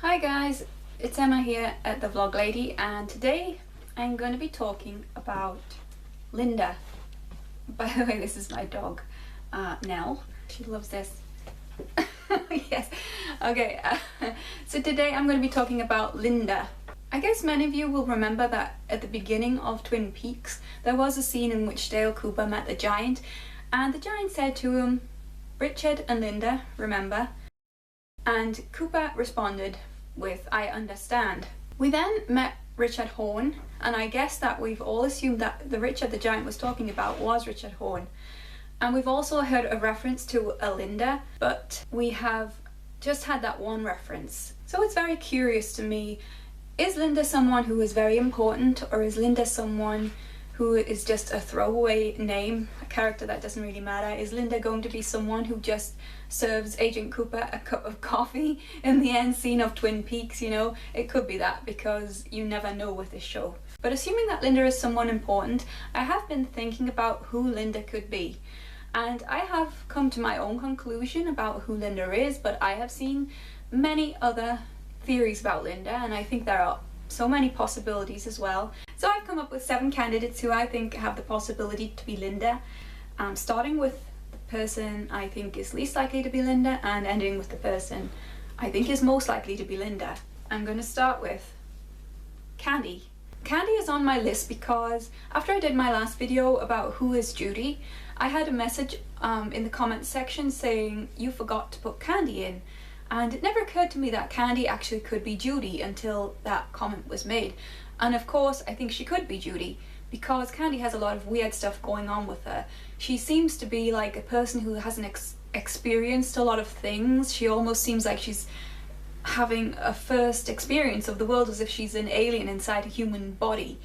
Hi guys, it's Emma here at the Vlog Lady, and today I'm going to be talking about Linda. By the way, this is my dog, Nell. She loves this. Yes. Okay, so today I'm going to be talking about Linda. I guess many of you will remember that at the beginning of Twin Peaks there was a scene in which Dale Cooper met the giant, and the giant said to him, "Richard and Linda, remember?" And Cooper responded with, "I understand." We then met Richard Horne, and I guess that we've all assumed that the Richard the giant was talking about was Richard Horne. And we've also heard a reference to a Linda, but we have just had that one reference. So it's very curious to me, is Linda someone who is very important, or is Linda someone who is just a throwaway name, a character that doesn't really matter? Is Linda going to be someone who just serves Agent Cooper a cup of coffee in the end scene of Twin Peaks? You know, it could be that, because you never know with this show. But assuming that Linda is someone important, I have been thinking about who Linda could be. And I have come to my own conclusion about who Linda is, but I have seen many other theories about Linda, and I think there are so many possibilities as well. So I've come up with 7 candidates who I think have the possibility to be Linda, starting with the person I think is least likely to be Linda and ending with the person I think is most likely to be Linda. I'm going to start with Candy. Candy is on my list because after I did my last video about who is Judy, I had a message in the comments section saying you forgot to put Candy in. And it never occurred to me that Candy actually could be Judy until that comment was made. And of course, I think she could be Judy, because Candy has a lot of weird stuff going on with her. She seems to be like a person who hasn't experienced a lot of things. She almost seems like she's having a first experience of the world, as if she's an alien inside a human body.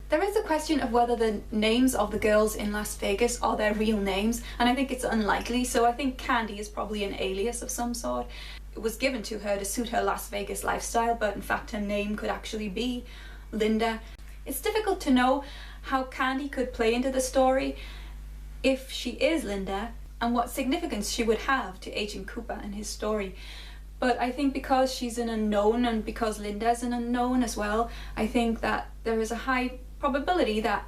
There is a question of whether the names of the girls in Las Vegas are their real names, and I think it's unlikely, so I think Candy is probably an alias of some sort. It was given to her to suit her Las Vegas lifestyle, but in fact her name could actually be Linda. It's difficult to know how Candy could play into the story if she is Linda, and what significance she would have to Agent Cooper and his story. But I think because she's an unknown, and because Linda's an unknown as well, I think that there is a high probability that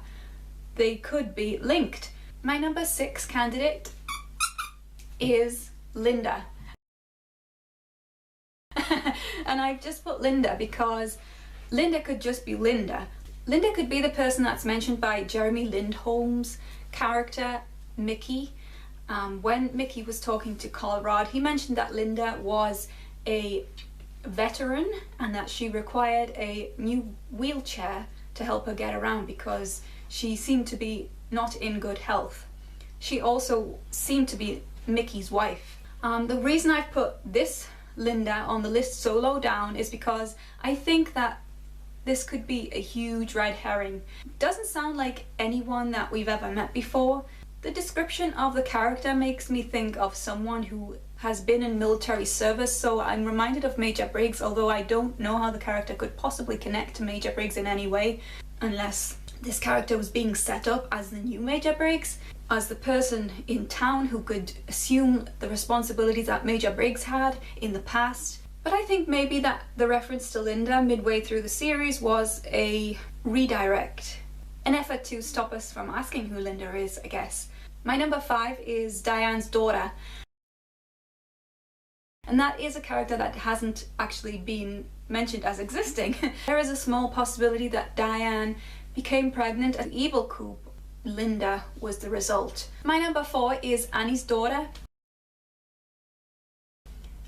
they could be linked. My number 6 candidate is Linda. And I've just put Linda because Linda could just be Linda. Linda could be the person that's mentioned by Jeremy Lindholm's character, Mickey. When Mickey was talking to Colrad, he mentioned that Linda was a veteran and that she required a new wheelchair to help her get around because she seemed to be not in good health. She also seemed to be Mickey's wife. The reason I've put this Linda on the list so low down is because I think that this could be a huge red herring. Doesn't sound like anyone that we've ever met before. The description of the character makes me think of someone who has been in military service, so I'm reminded of Major Briggs, although I don't know how the character could possibly connect to Major Briggs in any way, unless this character was being set up as the new Major Briggs, as the person in town who could assume the responsibilities that Major Briggs had in the past. But I think maybe that the reference to Linda midway through the series was a redirect, an effort to stop us from asking who Linda is, I guess. My number 5 is Diane's daughter. And that is a character that hasn't actually been mentioned as existing. There is a small possibility that Diane became pregnant and evil Coop, Linda, was the result. My number 4 is Annie's daughter.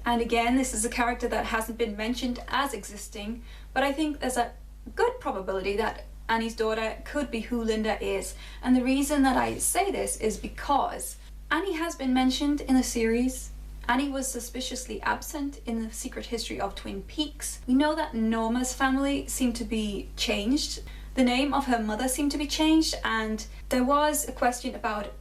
And again, this is a character that hasn't been mentioned as existing, but I think there's a good probability that Annie's daughter could be who Linda is. And the reason that I say this is because Annie has been mentioned in the series. Annie was suspiciously absent in the secret history of Twin Peaks. We know that Norma's family seemed to be changed. The name of her mother seemed to be changed, and there was a question about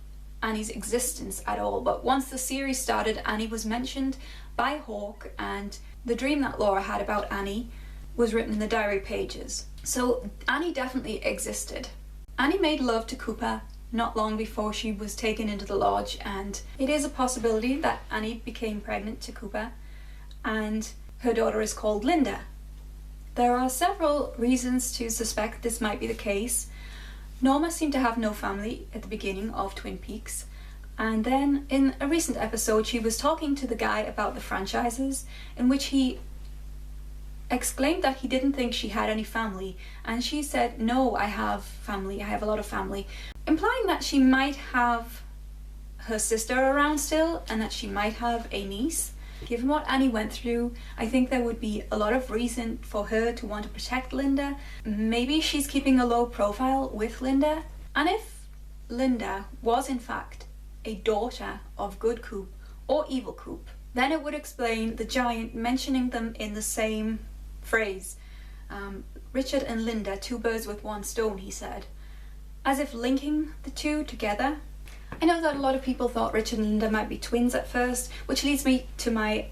Annie's existence at all. But once the series started, Annie was mentioned by Hawk, and the dream that Laura had about Annie was written in the diary pages. So Annie definitely existed. Annie made love to Cooper not long before she was taken into the lodge, and it is a possibility that Annie became pregnant to Cooper, and her daughter is called Linda. There are several reasons to suspect this might be the case. Norma seemed to have no family at the beginning of Twin Peaks, and then in a recent episode she was talking to the guy about the franchises, in which he exclaimed that he didn't think she had any family, and she said, "No, I have family, I have a lot of family," implying that she might have her sister around still and that she might have a niece. Given what Annie went through, I think there would be a lot of reason for her to want to protect Linda. Maybe she's keeping a low profile with Linda. And if Linda was in fact a daughter of Good Coop or Evil Coop, then it would explain the giant mentioning them in the same phrase. Richard and Linda, two birds with one stone, he said, as if linking the two together. I know that a lot of people thought Richard and Linda might be twins at first, which leads me to my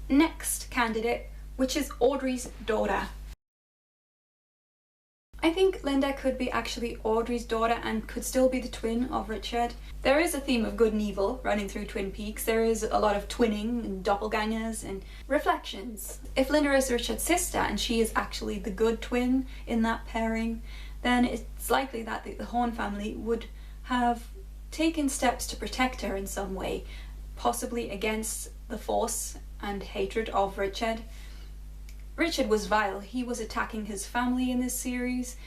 next candidate, which is Audrey's daughter. I think Linda could be actually Audrey's daughter and could still be the twin of Richard. There is a theme of good and evil running through Twin Peaks. There is a lot of twinning and doppelgangers and reflections. If Linda is Richard's sister and she is actually the good twin in that pairing, then it's likely that the Horn family would have taken steps to protect her in some way, possibly against the force and hatred of Richard. Richard was vile. He was attacking his family in this series.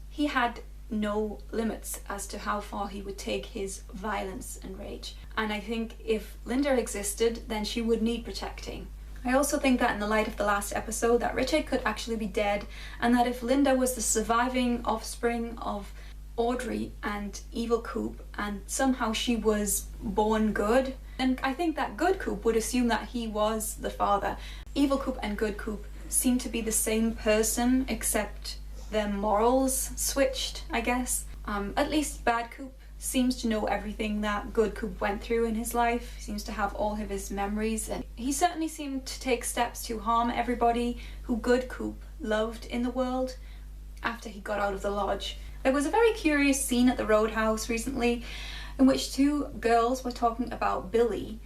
He had no limits as to how far he would take his violence and rage. And I think if Linda existed, then she would need protecting. I also think that in the light of the last episode, that Richard could actually be dead, and that if Linda was the surviving offspring of Audrey and Evil Coop, and somehow she was born good, and I think that Good Coop would assume that he was the father. Evil Coop and Good Coop seem to be the same person, except their morals switched, I guess. At least Bad Coop seems to know everything that Good Coop went through in his life. He seems to have all of his memories, and he certainly seemed to take steps to harm everybody who Good Coop loved in the world after he got out of the lodge. There was a very curious scene at the Roadhouse recently in which two girls were talking about Billy,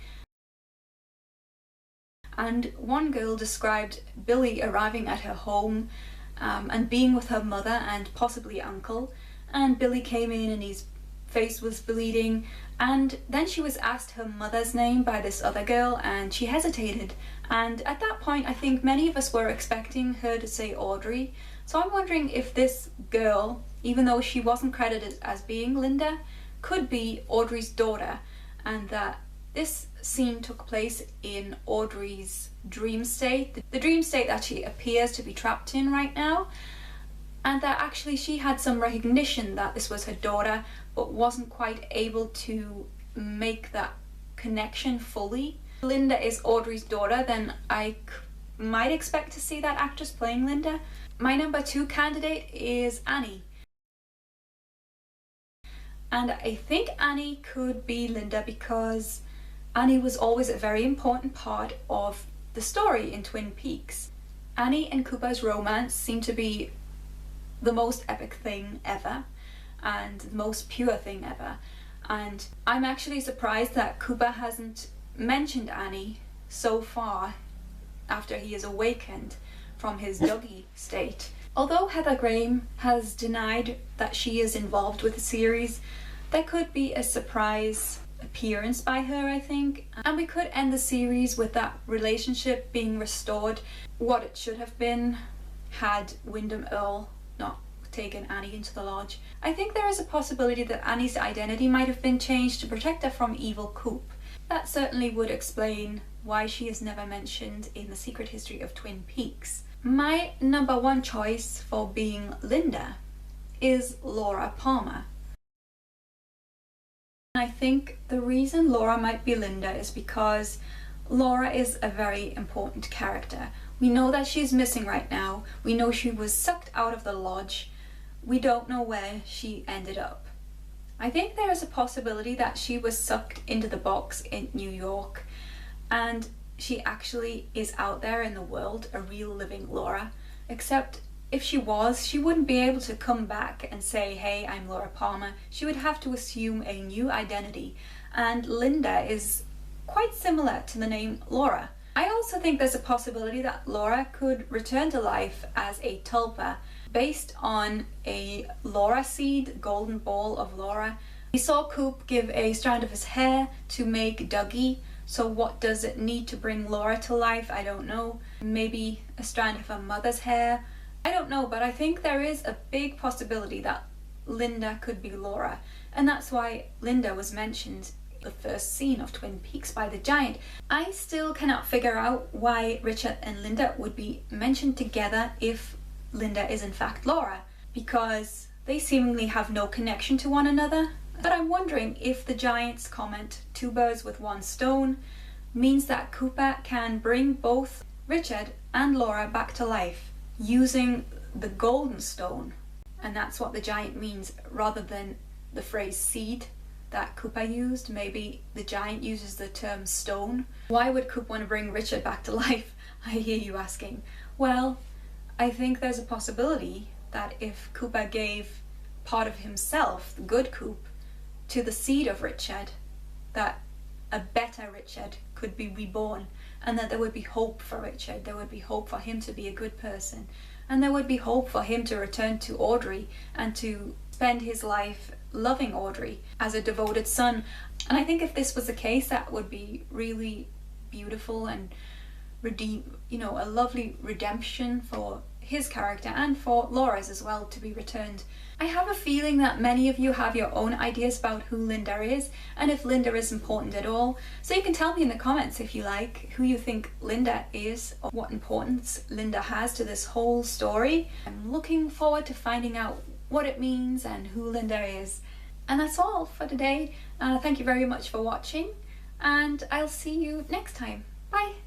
and one girl described Billy arriving at her home and being with her mother and possibly uncle, and Billy came in and his face was bleeding, and then she was asked her mother's name by this other girl and she hesitated, and at that point I think many of us were expecting her to say Audrey. So I'm wondering if this girl, even though she wasn't credited as being Linda, could be Audrey's daughter, and that this scene took place in Audrey's dream state, the dream state that she appears to be trapped in right now, and that actually she had some recognition that this was her daughter but wasn't quite able to make that connection fully. Linda is Audrey's daughter, then I might expect to see that actress playing Linda. My number 2 candidate is Annie. And I think Annie could be Linda because Annie was always a very important part of the story in Twin Peaks. Annie and Cooper's romance seemed to be the most epic thing ever and the most pure thing ever. And I'm actually surprised that Cooper hasn't mentioned Annie so far after he is awakened from his doggy state. Although Heather Graham has denied that she is involved with the series, there could be a surprise appearance by her, I think, and we could end the series with that relationship being restored, what it should have been had Wyndham Earle not taken Annie into the lodge. I think there is a possibility that Annie's identity might have been changed to protect her from Evil Coop. That certainly would explain why she is never mentioned in the secret history of Twin Peaks. My number 1 choice for being Linda is Laura Palmer. I think the reason Laura might be Linda is because Laura is a very important character. We know that she's missing right now. We know she was sucked out of the lodge. We don't know where she ended up. I think there is a possibility that she was sucked into the box in New York and she actually is out there in the world, a real living Laura. Except if she was, she wouldn't be able to come back and say, "Hey, I'm Laura Palmer." She would have to assume a new identity, and Linda is quite similar to the name Laura. I also think there's a possibility that Laura could return to life as a tulpa based on a Laura seed, golden ball of Laura. We saw Coop give a strand of his hair to make Dougie, so what does it need to bring Laura to life? I don't know. Maybe a strand of her mother's hair? I don't know, but I think there is a big possibility that Linda could be Laura, and that's why Linda was mentioned in the first scene of Twin Peaks by the giant. I still cannot figure out why Richard and Linda would be mentioned together if Linda is in fact Laura, because they seemingly have no connection to one another. But I'm wondering if the giant's comment, two birds with one stone, means that Cooper can bring both Richard and Laura back to life using the golden stone. And that's what the giant means, rather than the phrase seed that Cooper used. Maybe the giant uses the term stone. Why would Coop want to bring Richard back to life? I hear you asking. Well, I think there's a possibility that if Cooper gave part of himself, the good Coop, to the seed of Richard, that a better Richard could be reborn, and that there would be hope for Richard. There would be hope for him to be a good person, and there would be hope for him to return to Audrey and to spend his life loving Audrey as a devoted son. And I think if this was the case, that would be really beautiful and a lovely redemption for his character and for Laura's as well to be returned. I have a feeling that many of you have your own ideas about who Linda is and if Linda is important at all. So you can tell me in the comments if you like who you think Linda is or what importance Linda has to this whole story. I'm looking forward to finding out what it means and who Linda is. And that's all for today. Thank you very much for watching, and I'll see you next time. Bye!